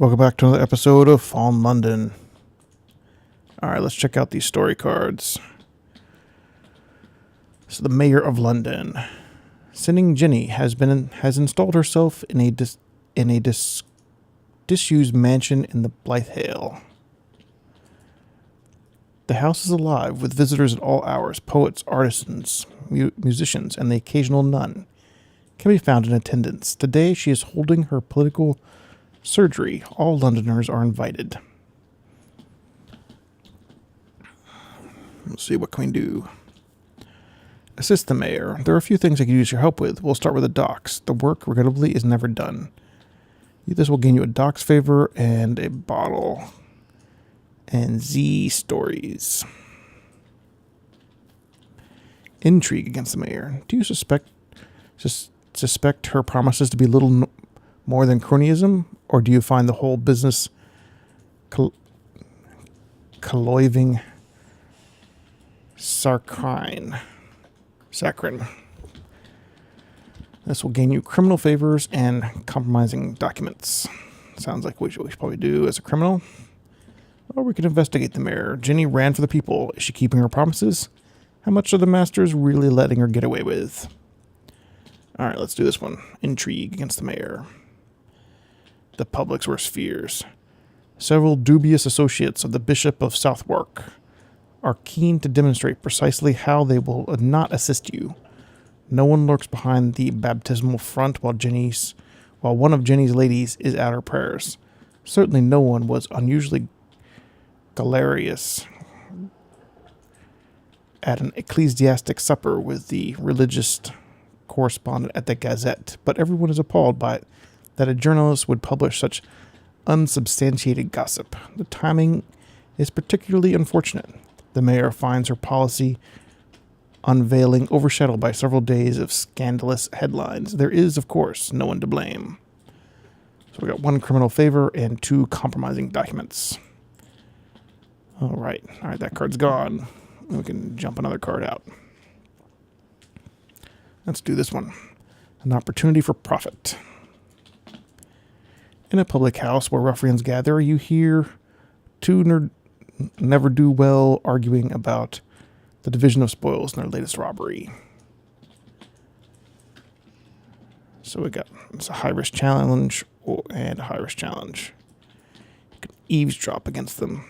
Welcome back to another episode of Fallen London. Alright, let's check out these story cards. So the Mayor of London. Sinning Jenny has installed herself in a disused mansion in the Blythedale. The house is alive with visitors at all hours. Poets, artisans, musicians, and the occasional nun can be found in attendance. Today she is holding her political surgery. All Londoners are invited. Let's see, what can we do? Assist the mayor. There are a few things I could use your help with. We'll start with the docks. The work, regrettably, is never done. This will gain you a docks favor and a bottle. And Z stories. Intrigue against the mayor. Do you suspect her promises to be little more than cronyism, or do you find the whole business conniving saccharine? This will gain you criminal favors and compromising documents. Sounds like what we should probably do as a criminal. Or we could investigate the mayor. Jenny ran for the people. Is she keeping her promises? How much are the masters really letting her get away with? Alright, let's do this one. Intrigue against the mayor. The public's worst fears. Several dubious associates of the Bishop of Southwark are keen to demonstrate precisely how they will not assist you. No one lurks behind the baptismal front while one of Jenny's ladies is at her prayers. Certainly no one was unusually hilarious at an ecclesiastic supper with the religious correspondent at the Gazette, but everyone is appalled by it, that a journalist would publish such unsubstantiated gossip. The timing is particularly unfortunate. The mayor finds her policy unveiling overshadowed by several days of scandalous headlines. There is, of course, no one to blame. So we got one criminal favor and two compromising documents. All right, that card's gone. We can jump another card out. Let's do this one. An opportunity for profit. In a public house where ruffians gather, you hear two never do well arguing about the division of spoils in their latest robbery. So we got it's a high-risk challenge and a high-risk challenge. You can eavesdrop against them.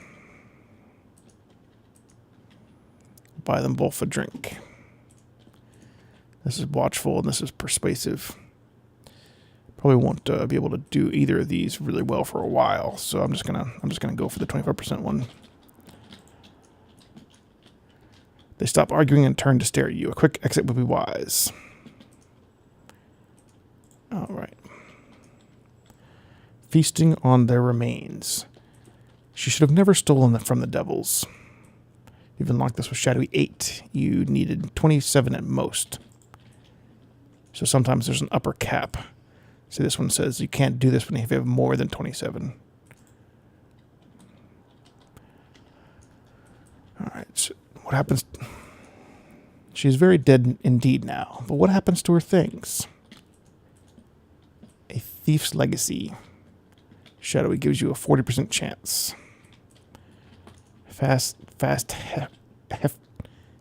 Buy them both a drink. This is watchful and this is persuasive. Probably won't be able to do either of these really well for a while, so I'm just gonna go for the 25% one. They stop arguing and turn to stare at you. A quick exit would be wise. All right. Feasting on their remains. She should have never stolen them from the devils. You've unlocked this with Shadowy 8. You needed 27 at most. So sometimes there's an upper cap. See, this one says you can't do this when you have more than 27. Alright, so what happens? She's very dead indeed now. But what happens to her things? A thief's legacy. Shadowy gives you a 40% chance.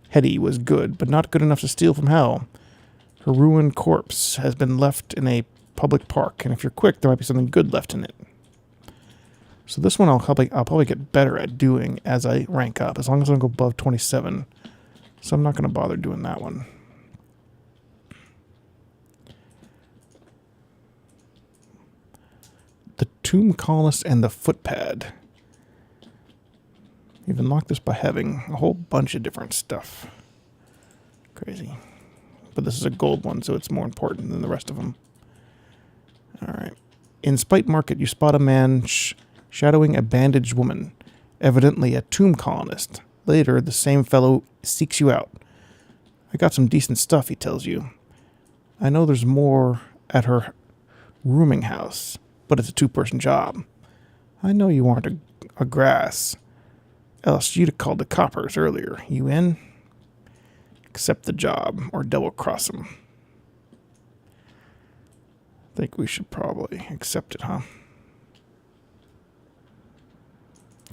Hetty was good, but not good enough to steal from hell. Her ruined corpse has been left in a public park, and if you're quick, there might be something good left in it. So this one I'll probably get better at doing as I rank up, as long as I don't go above 27. So I'm not going to bother doing that one. The Tomb Colonist and the Footpad. You've unlocked this by having a whole bunch of different stuff. Crazy. But this is a gold one, so it's more important than the rest of them. Alright. In Spite Market, you spot a man shadowing a bandaged woman, evidently a tomb colonist. Later, the same fellow seeks you out. I got some decent stuff, he tells you. I know there's more at her rooming house, but it's a two-person job. I know you aren't a grass. Else you'd have called the coppers earlier. You in? Accept the job, or double-cross them. I think we should probably accept it, huh?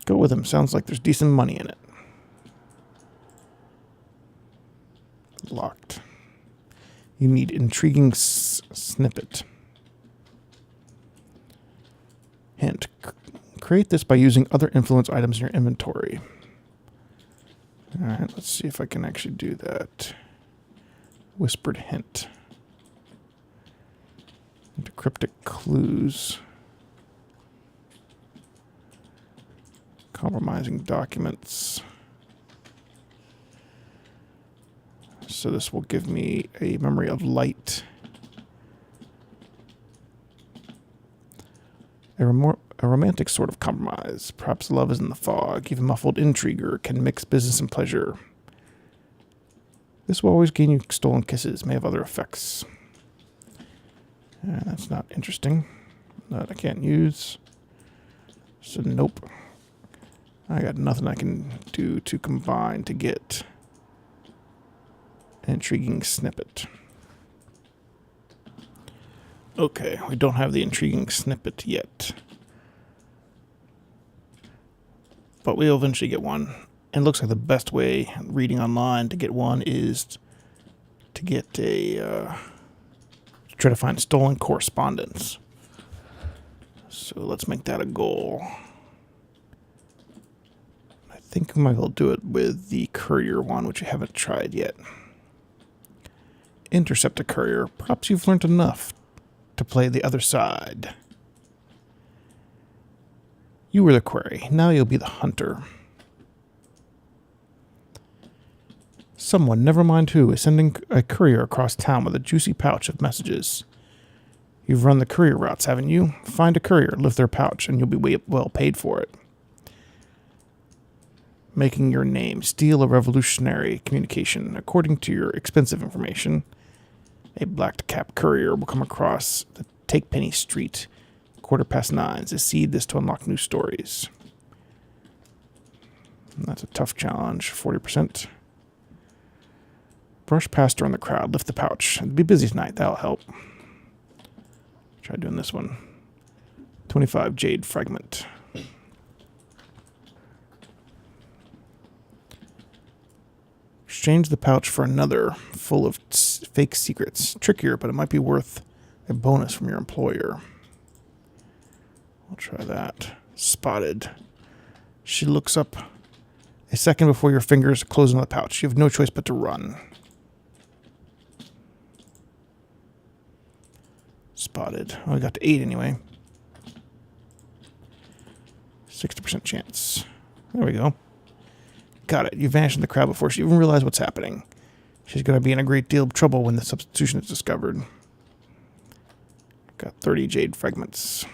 Go with him. Sounds like there's decent money in it. Locked. You need intriguing snippet. Hint. Create this by using other influence items in your inventory. Alright, let's see if I can actually do that. Whispered hint. Into cryptic clues. Compromising documents. So this will give me a memory of light. A romantic sort of compromise. Perhaps love is in the fog. Even muffled intriguer can mix business and pleasure. This will always gain you stolen kisses. May have other effects. That's not interesting. That I can't use. So nope. I got nothing I can do to combine to get an intriguing snippet. Okay, we don't have the intriguing snippet yet. But we'll eventually get one. And it looks like the best way, reading online, to get one is to get a... try to find stolen correspondence. So let's make that a goal. I think we might as well do it with the courier one, which I haven't tried yet. Intercept a courier. Perhaps you've learned enough to play the other side. You were the quarry. Now you'll be the hunter. Someone, never mind who, is sending a courier across town with a juicy pouch of messages. You've run the courier routes, haven't you? Find a courier, lift their pouch, and you'll be well paid for it. Making your name. Steal a revolutionary communication. According to your expensive information, a black-cap courier will come across the Takepenny Street, 9:15. Succeed this to unlock new stories. And that's a tough challenge. 40%. Brush past her in the crowd. Lift the pouch. It'll be busy tonight. That'll help. Try doing this one. 25 jade fragment. Exchange the pouch for another full of fake secrets. Trickier, but it might be worth a bonus from your employer. I'll try that. Spotted. She looks up a second before your fingers close on the pouch. You have no choice but to run. Spotted. Oh, we got to 8 anyway. 60% chance. There we go. Got it. You vanished in the crowd before she even realized what's happening. She's going to be in a great deal of trouble when the substitution is discovered. Got 30 jade fragments.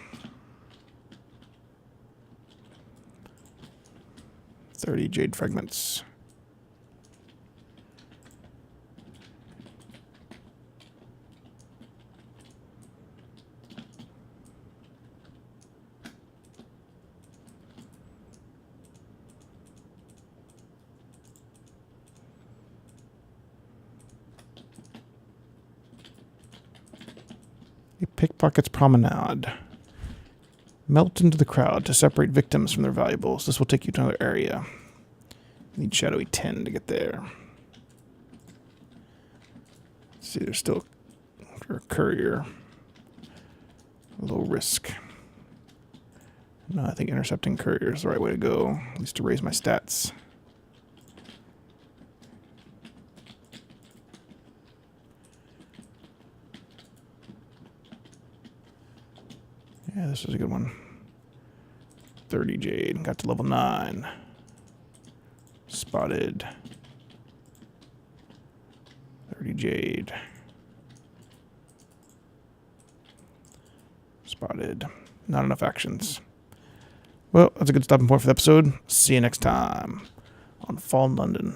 30 jade fragments. A pickpocket's promenade. Melt into the crowd to separate victims from their valuables. This will take you to another area. Need shadowy 10 to get there. Let's see, there's still a courier. Low risk. No, I think intercepting courier is the right way to go, at least to raise my stats. Yeah, this was a good one. 30 jade. Got to level 9. Spotted. 30 jade. Spotted. Not enough actions. Well, that's a good stopping point for the episode. See you next time on Fallen London.